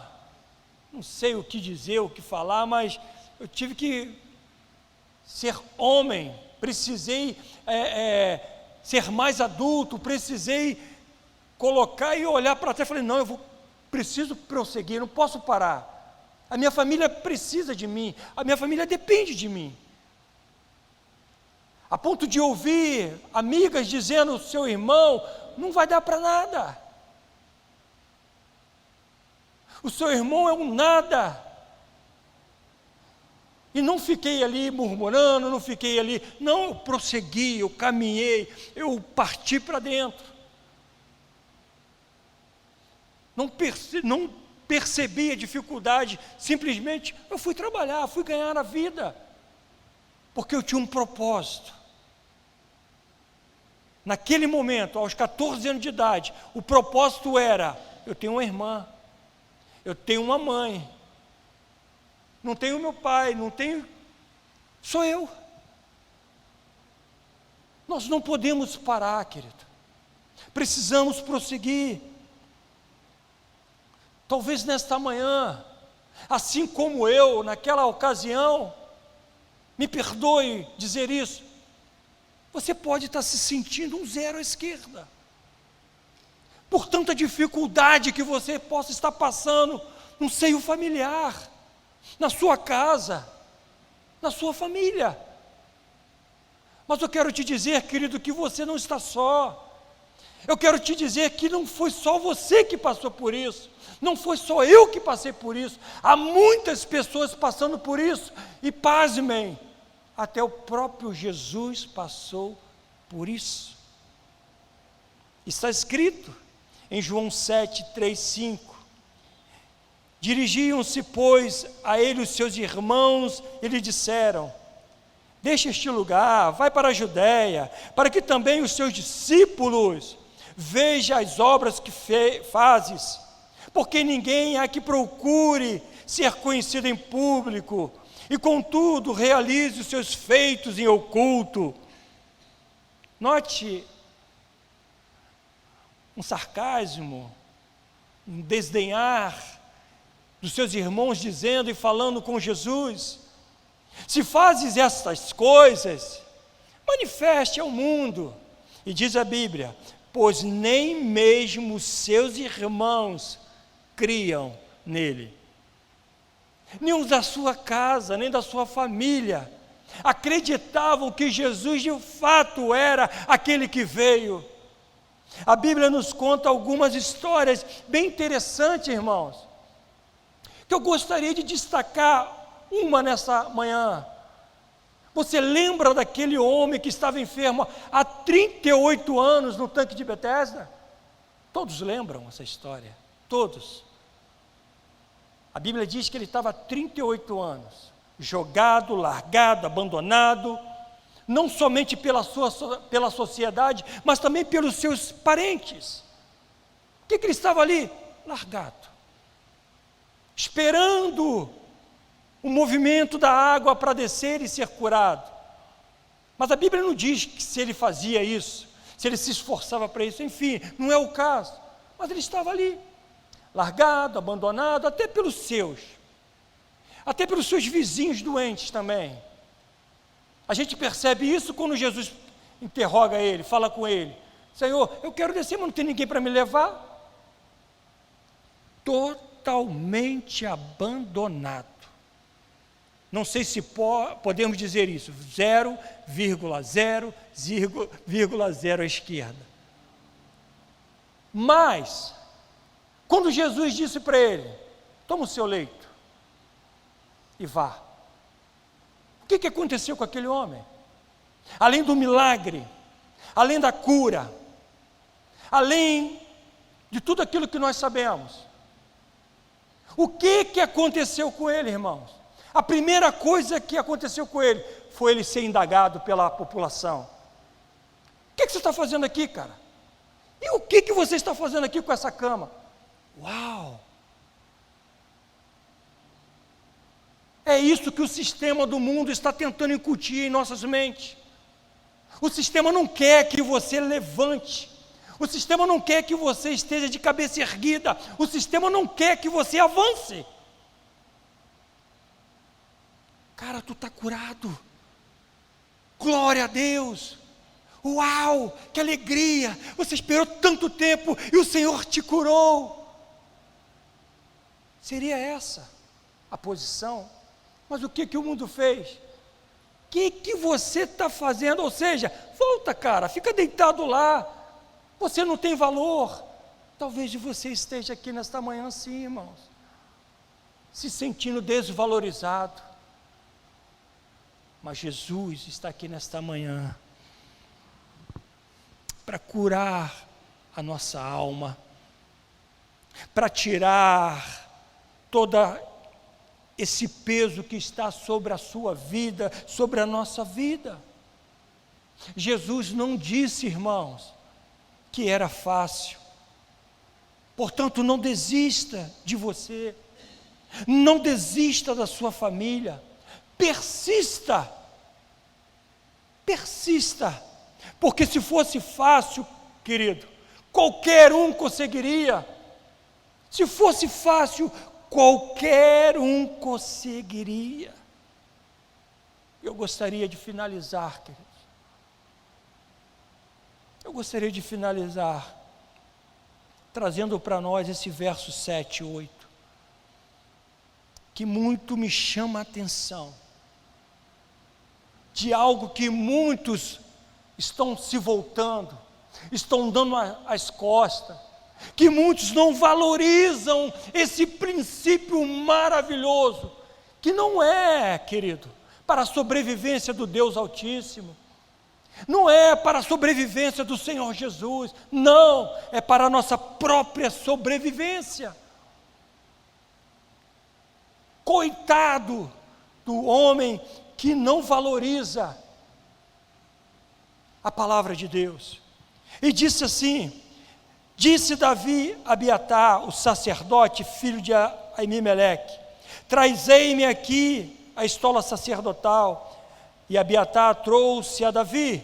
não sei o que dizer, o que falar, mas eu tive que ser homem, precisei ser mais adulto, precisei colocar e olhar para trás. Falei, não, preciso prosseguir, não posso parar. A minha família precisa de mim, a minha família depende de mim. A ponto de ouvir amigas dizendo: seu irmão não vai dar para nada, o seu irmão é um nada. E não fiquei ali murmurando, não fiquei ali, não, eu prossegui, eu caminhei, eu parti para dentro. Não percebi a dificuldade, simplesmente eu fui trabalhar, fui ganhar a vida, porque eu tinha um propósito. Naquele momento, aos 14 anos de idade, o propósito era: eu tenho uma irmã, eu tenho uma mãe, não tenho meu pai, sou eu. Nós não podemos parar, querido, precisamos prosseguir. Talvez nesta manhã, assim como eu, naquela ocasião, me perdoe dizer isso, você pode estar se sentindo um zero à esquerda, por tanta dificuldade que você possa estar passando no seio familiar, na sua casa, na sua família. Mas eu quero te dizer, querido, que você não está só. Eu quero te dizer que não foi só você que passou por isso, não foi só eu que passei por isso, há muitas pessoas passando por isso, e pasmem, até o próprio Jesus passou por isso. Está escrito em João 7, 3, 5, dirigiam-se, pois, a ele os seus irmãos e lhe disseram: deixa este lugar, vai para a Judéia, para que também os seus discípulos vejam as obras que fazes, porque ninguém há que procure ser conhecido em público, e contudo realize os seus feitos em oculto. Note um sarcasmo, um desdenhar dos seus irmãos, dizendo e falando com Jesus: se fazes estas coisas, manifeste ao mundo. E diz a Bíblia: pois nem mesmo os seus irmãos criam nele. Nem os da sua casa, nem da sua família acreditavam que Jesus de fato era aquele que veio. A Bíblia nos conta algumas histórias bem interessantes, irmãos, que eu gostaria de destacar uma nessa manhã. Você lembra daquele homem que estava enfermo há 38 anos no tanque de Betesda? Todos lembram essa história, todos. A Bíblia diz que ele estava há 38 anos, jogado, largado, abandonado, não somente pela sociedade, mas também pelos seus parentes. O que ele estava ali? Largado, esperando o movimento da água para descer e ser curado. Mas a Bíblia não diz que se ele fazia isso, se ele se esforçava para isso, enfim, não é o caso. Mas ele estava ali, largado, abandonado, até pelos seus vizinhos doentes também. A gente percebe isso quando Jesus interroga ele, fala com ele: Senhor, eu quero descer, mas não tem ninguém para me levar. Totalmente abandonado. Não sei se podemos dizer isso, 0,0,0 à esquerda. Mas, quando Jesus disse para ele: toma o seu leito e vá. O que aconteceu com aquele homem? Além do milagre, além da cura, além de tudo aquilo que nós sabemos, o que aconteceu com ele, irmãos? A primeira coisa que aconteceu com ele foi ele ser indagado pela população. O que você está fazendo aqui, cara? E o que você está fazendo aqui com essa cama? Uau! É isso que o sistema do mundo está tentando incutir em nossas mentes. O sistema não quer que você levante. O sistema não quer que você esteja de cabeça erguida. O sistema não quer que você avance. Cara, tu está curado. Glória a Deus. Uau, que alegria. Você esperou tanto tempo e o Senhor te curou. Seria essa a posição? Mas o que o mundo fez? O que você está fazendo? Ou seja, volta, cara, fica deitado lá. Você não tem valor. Talvez você esteja aqui nesta manhã sim, irmãos, se sentindo desvalorizado. Mas Jesus está aqui nesta manhã para curar a nossa alma, para tirar todo esse peso que está sobre a sua vida, sobre a nossa vida. Jesus não disse, irmãos, que era fácil. Portanto, não desista de você, não desista da sua família. Persista, porque se fosse fácil, querido, qualquer um conseguiria. Se fosse fácil, qualquer um conseguiria. Eu gostaria de finalizar, queridos. Eu gostaria de finalizar trazendo para nós esse verso 7 e 8, que muito me chama a atenção, de algo que muitos estão se voltando, estão dando as costas, que muitos não valorizam esse princípio maravilhoso, que não é, querido, para a sobrevivência do Deus Altíssimo, não é para a sobrevivência do Senhor Jesus, não, é para a nossa própria sobrevivência. Coitado do homem que não valoriza a palavra de Deus. E disse assim, disse Davi a Abiatar, o sacerdote, filho de Aimeleque: trazei-me aqui a estola sacerdotal. E Abiatar trouxe a Davi.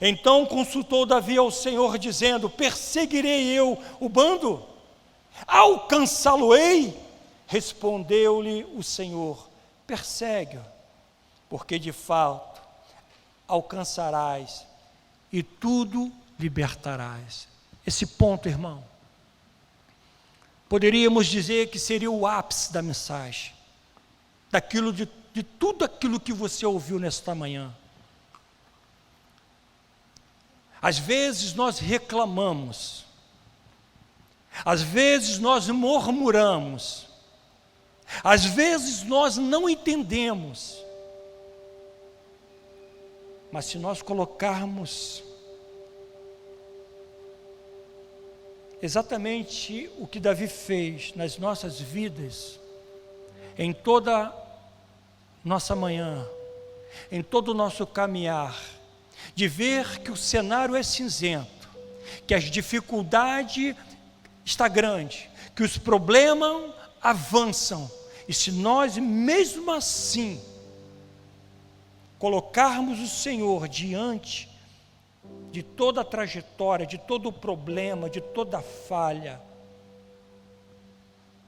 Então consultou Davi ao Senhor, dizendo: perseguirei eu o bando? Alcançá-lo-ei? Respondeu-lhe o Senhor: persegue-o, porque de fato alcançarás e tudo libertarás. Esse ponto, irmão, poderíamos dizer que seria o ápice da mensagem, de tudo aquilo que você ouviu nesta manhã. Às vezes nós reclamamos, às vezes nós murmuramos, às vezes nós não entendemos, mas se nós colocarmos exatamente o que Davi fez nas nossas vidas, em toda nossa manhã, em todo o nosso caminhar, de ver que o cenário é cinzento, que as dificuldades estão grandes, que os problemas avançam, e se nós mesmo assim colocarmos o Senhor diante de toda a trajetória, de todo o problema, de toda a falha,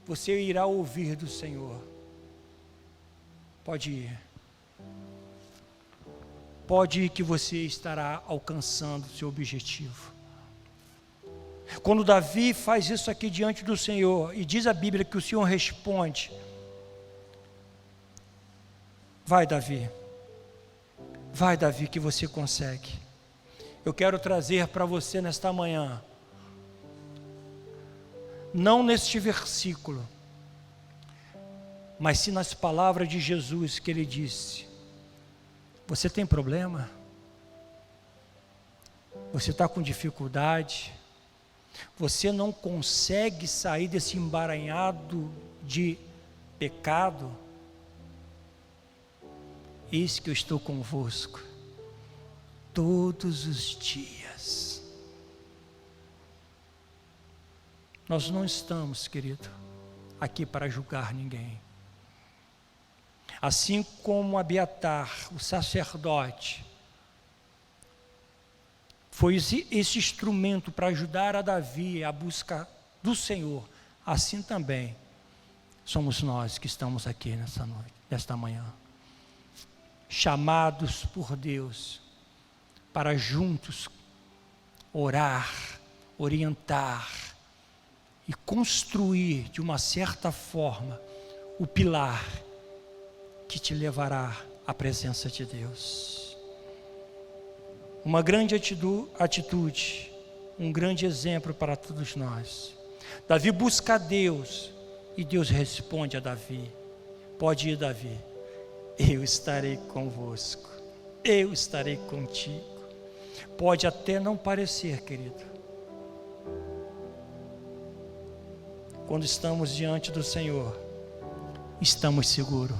você irá ouvir do Senhor: pode ir. Pode ir, que você estará alcançando o seu objetivo. Quando Davi faz isso aqui diante do Senhor, e diz a Bíblia que o Senhor responde: vai Davi, que você consegue. Eu quero trazer para você nesta manhã, não neste versículo, mas sim nas palavras de Jesus, que ele disse: você tem problema? Você está com dificuldade? Você não consegue sair desse emaranhado de pecado? Eis que eu estou convosco todos os dias. Nós não estamos, querido, aqui para julgar ninguém. Assim como Abiatar, o sacerdote, foi esse instrumento para ajudar a Davi a busca do Senhor, assim também somos nós que estamos aqui nesta manhã, chamados por Deus para juntos orar, orientar e construir de uma certa forma o pilar que te levará à presença de Deus. Uma grande atitude, um grande exemplo para todos nós. Davi busca a Deus e Deus responde a Davi: pode ir, Davi, eu estarei convosco, eu estarei contigo. Pode até não parecer, querido, quando estamos diante do Senhor, estamos seguros.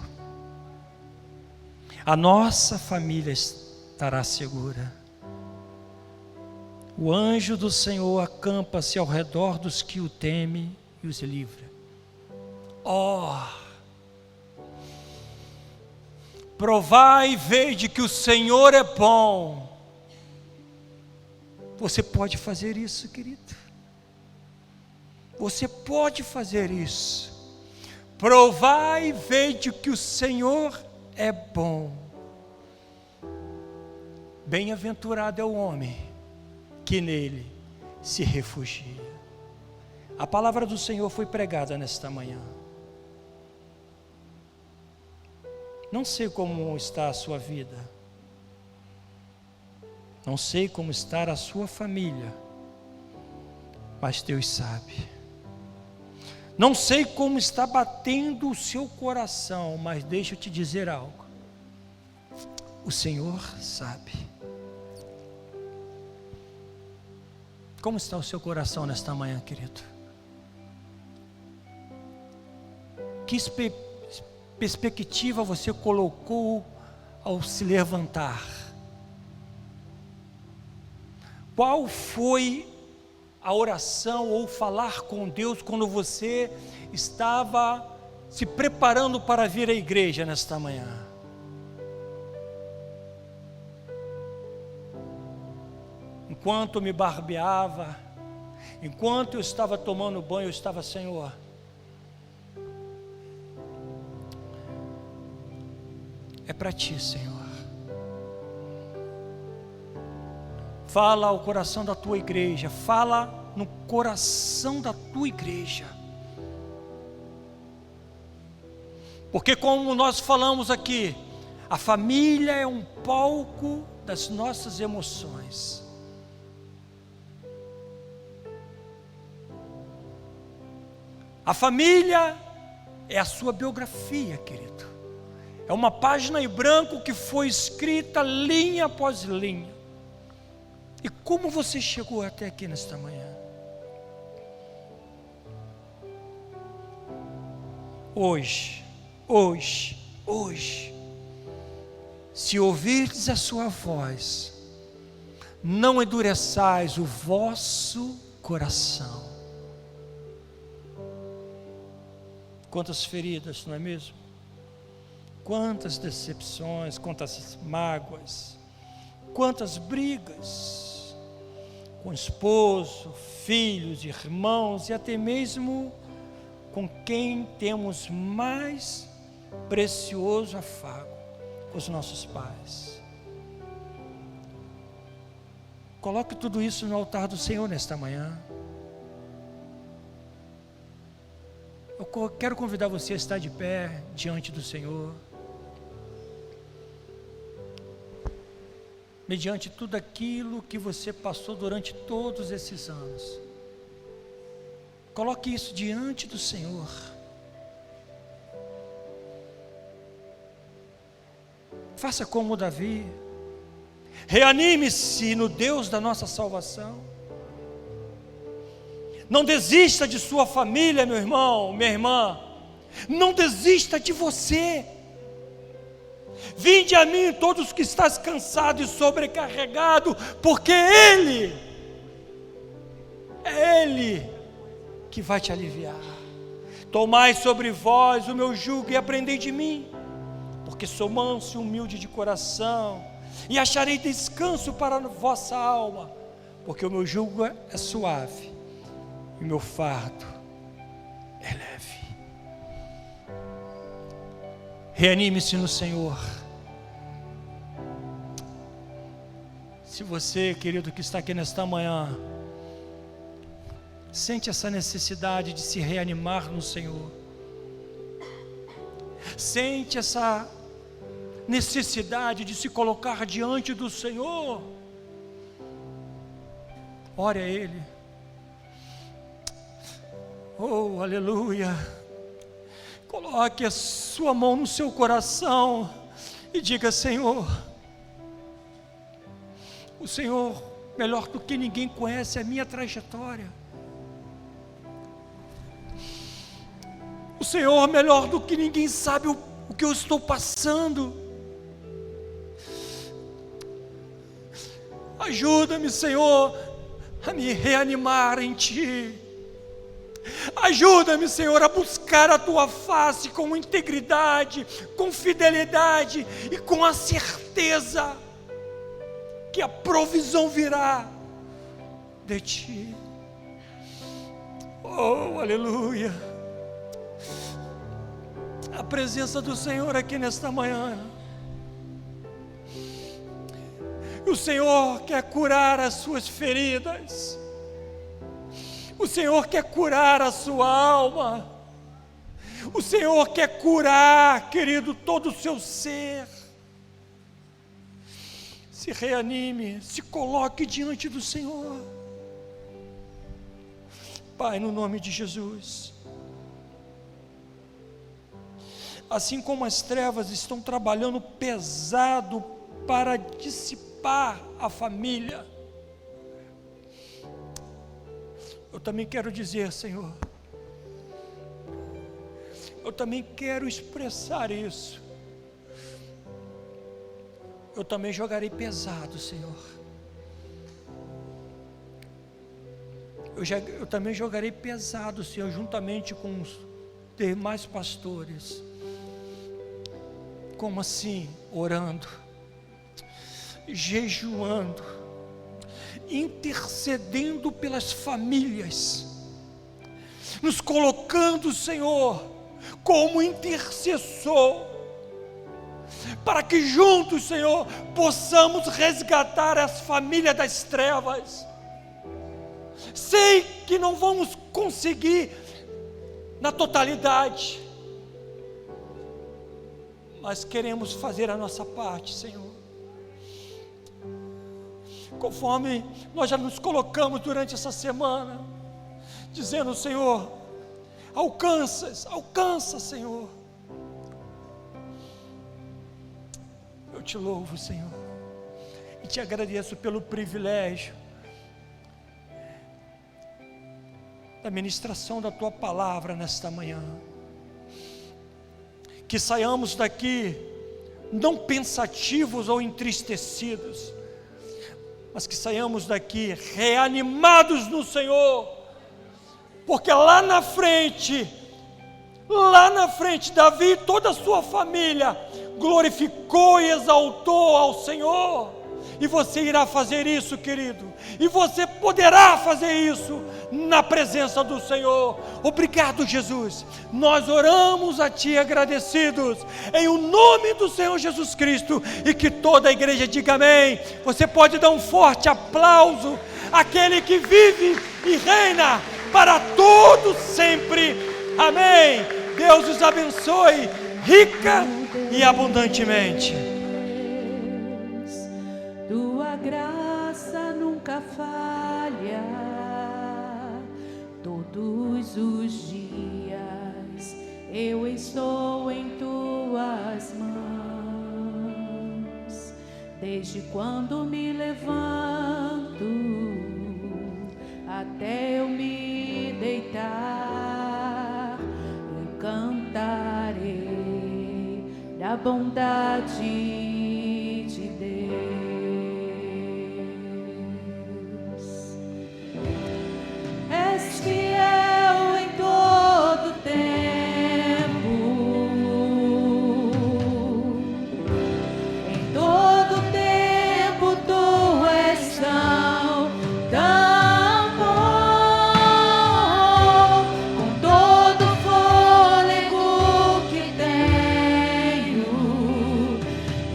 A nossa família estará segura. O anjo do Senhor acampa-se ao redor dos que o temem e os livra. Provai e vede que o Senhor é bom. Você pode fazer isso, querido. Você pode fazer isso. Provai e vede que o Senhor é bom. Bem-aventurado é o homem que nele se refugia. A palavra do Senhor foi pregada nesta manhã. Não sei como está a sua vida, não sei como está a sua família, mas Deus sabe. Não sei como está batendo o seu coração, mas deixa eu te dizer algo. O Senhor sabe. Como está o seu coração nesta manhã, querido? Que perspectiva você colocou ao se levantar? Qual foi a oração ou falar com Deus quando você estava se preparando para vir à igreja nesta manhã? Enquanto me barbeava, enquanto eu estava tomando banho, eu estava: Senhor, é para Ti, Senhor. Fala ao coração da Tua igreja, fala no coração da Tua igreja. Porque como nós falamos aqui, a família é um palco das nossas emoções. A família é a sua biografia, querido. É uma página em branco que foi escrita linha após linha. E como você chegou até aqui nesta manhã? Hoje, se ouvirdes a sua voz, não endureçais o vosso coração. Quantas feridas, não é mesmo? Quantas decepções, quantas mágoas, quantas brigas com esposo, filhos, irmãos e até mesmo com quem temos mais precioso afago, com os nossos pais. Coloque tudo isso no altar do Senhor nesta manhã. Eu quero convidar você a estar de pé diante do Senhor, mediante tudo aquilo que você passou durante todos esses anos. Coloque isso diante do Senhor. Faça como Davi. Reanime-se no Deus da nossa salvação. Não desista de sua família, meu irmão, minha irmã. Não desista de você. Vinde a mim todos que estás cansado e sobrecarregado, porque é Ele que vai te aliviar. Tomai sobre vós o meu jugo e aprendei de mim, porque sou manso e humilde de coração, e acharei descanso para a vossa alma, porque o meu jugo é suave e o meu fardo é leve. Reanime-se no Senhor. Se você, querido, que está aqui nesta manhã, sente essa necessidade de se reanimar no Senhor, sente essa necessidade de se colocar diante do Senhor, ore a Ele. Oh, aleluia. Coloque a sua mão no seu coração e diga: Senhor, o Senhor, melhor do que ninguém, conhece a minha trajetória. O Senhor, melhor do que ninguém, sabe o que eu estou passando. Ajuda-me, Senhor, a me reanimar em Ti. Ajuda-me, Senhor, a buscar a Tua face com integridade, com fidelidade e com a certeza que a provisão virá de Ti. Oh, aleluia. A presença do Senhor aqui nesta manhã. O Senhor quer curar as suas feridas. O Senhor quer curar a sua alma. O Senhor quer curar, querido, todo o seu ser. Se reanime, se coloque diante do Senhor. Pai, no nome de Jesus. Assim como as trevas estão trabalhando pesado para dissipar a família, eu também quero dizer, Senhor, eu também quero expressar isso. Eu também jogarei pesado, Senhor. Eu também jogarei pesado, Senhor, juntamente com os demais pastores. Como assim? Orando, jejuando, intercedendo pelas famílias, nos colocando, Senhor, como intercessor, para que juntos, Senhor, possamos resgatar as famílias das trevas. Sei que não vamos conseguir na totalidade, mas queremos fazer a nossa parte, Senhor. Conforme nós já nos colocamos durante essa semana, dizendo, Senhor, alcança, Senhor. Eu te louvo, Senhor, e te agradeço pelo privilégio da ministração da Tua palavra nesta manhã. Que saiamos daqui não pensativos ou entristecidos, mas que saiamos daqui reanimados no Senhor, porque lá na frente, Davi e toda a sua família glorificou e exaltou ao Senhor, e você irá fazer isso, querido, e você poderá fazer isso na presença do Senhor. Obrigado, Jesus. Nós oramos a Ti agradecidos, em o nome do Senhor Jesus Cristo, e que toda a igreja diga amém. Você pode dar um forte aplauso àquele que vive e reina para todos sempre. Amém. Deus os abençoe rica e abundantemente. Tua graça nunca falha, todos os dias eu estou em Tuas mãos, desde quando me levanto até eu me deitar, eu cantarei da bondade de Deus. És fiel em todo tempo, em todo tempo Tu és tão bom, com todo o fôlego que tenho,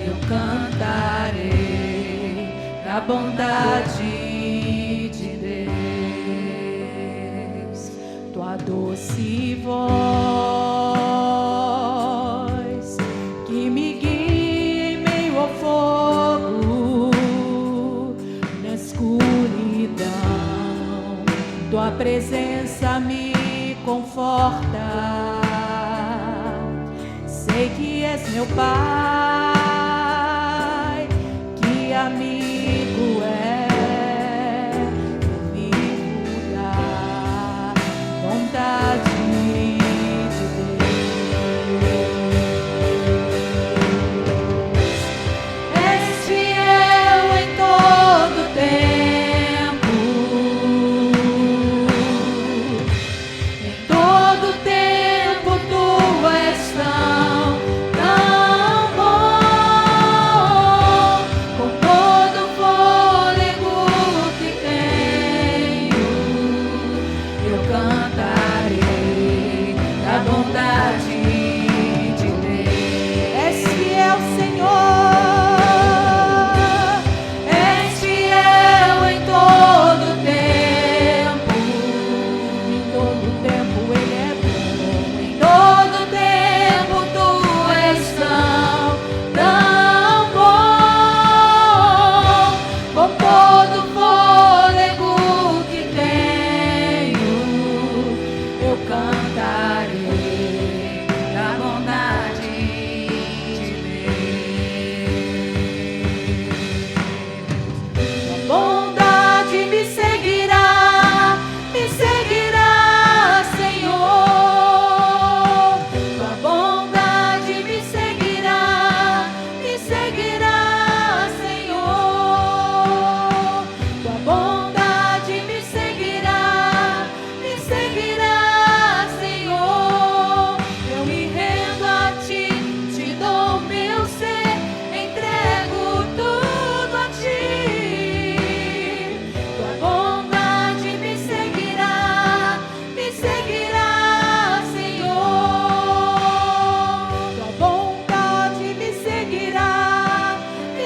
eu cantarei da bondade de Deus. Tua doce voz que me guia em meio ao fogo, na escuridão, Tua presença me conforta. Sei que és meu Pai, que amigo é, amigo da vontade de Deus. És fiel em todo tempo, em todo tempo Tu és tão bom, cantarei da bondade de Deus. Tua bondade me seguirá, Senhor. Tua bondade me seguirá, Senhor. Tua bondade me seguirá, Senhor. Eu me rendo a ti, te dou meu ser, entrego tudo a ti. Tua bondade me seguirá, Senhor. Tua bondade me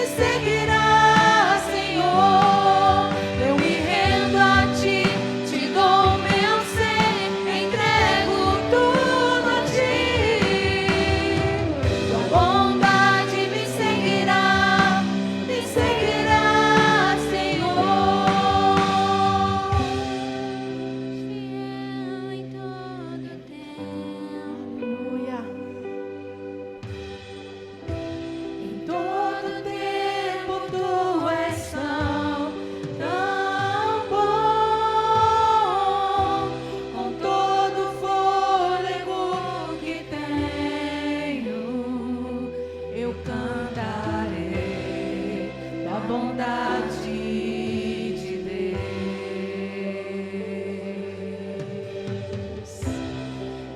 seguirá, Senhor. Eu me rendo a ti, te dou meu ser, entrego tudo a ti. Tua bondade me seguirá, Senhor. Fiel em todo tempo. Aleluia. Em todo tempo tu és tão bom, com todo o fôlego que tenho, eu cantarei da bondade de Deus.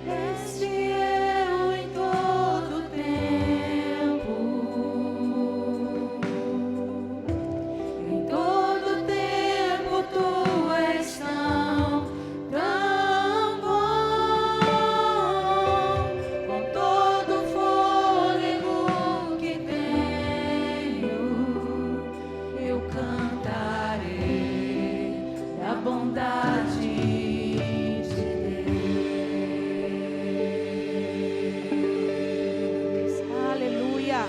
És fiel em todo tempo. Em todo tempo tu és tão bom, com todo o fôlego que tenho, eu cantarei da bondade de Deus. Aleluia.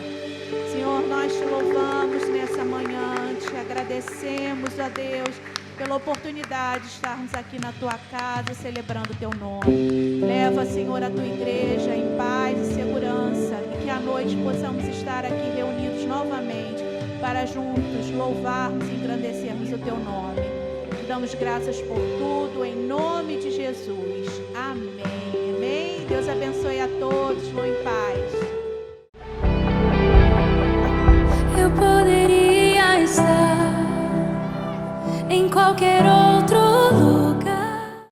Senhor, nós te louvamos nessa manhã, te agradecemos, ó Deus, pela oportunidade de estarmos aqui na tua casa celebrando o teu nome. Leva, Senhor, a tua igreja em paz e segurança, e que à noite possamos estar aqui reunidos novamente para juntos louvarmos e engrandecermos o teu nome. Te damos graças por tudo, em nome de Jesus. Amém. Amém. Deus abençoe a todos. Vão em paz. Eu poderia estar em qualquer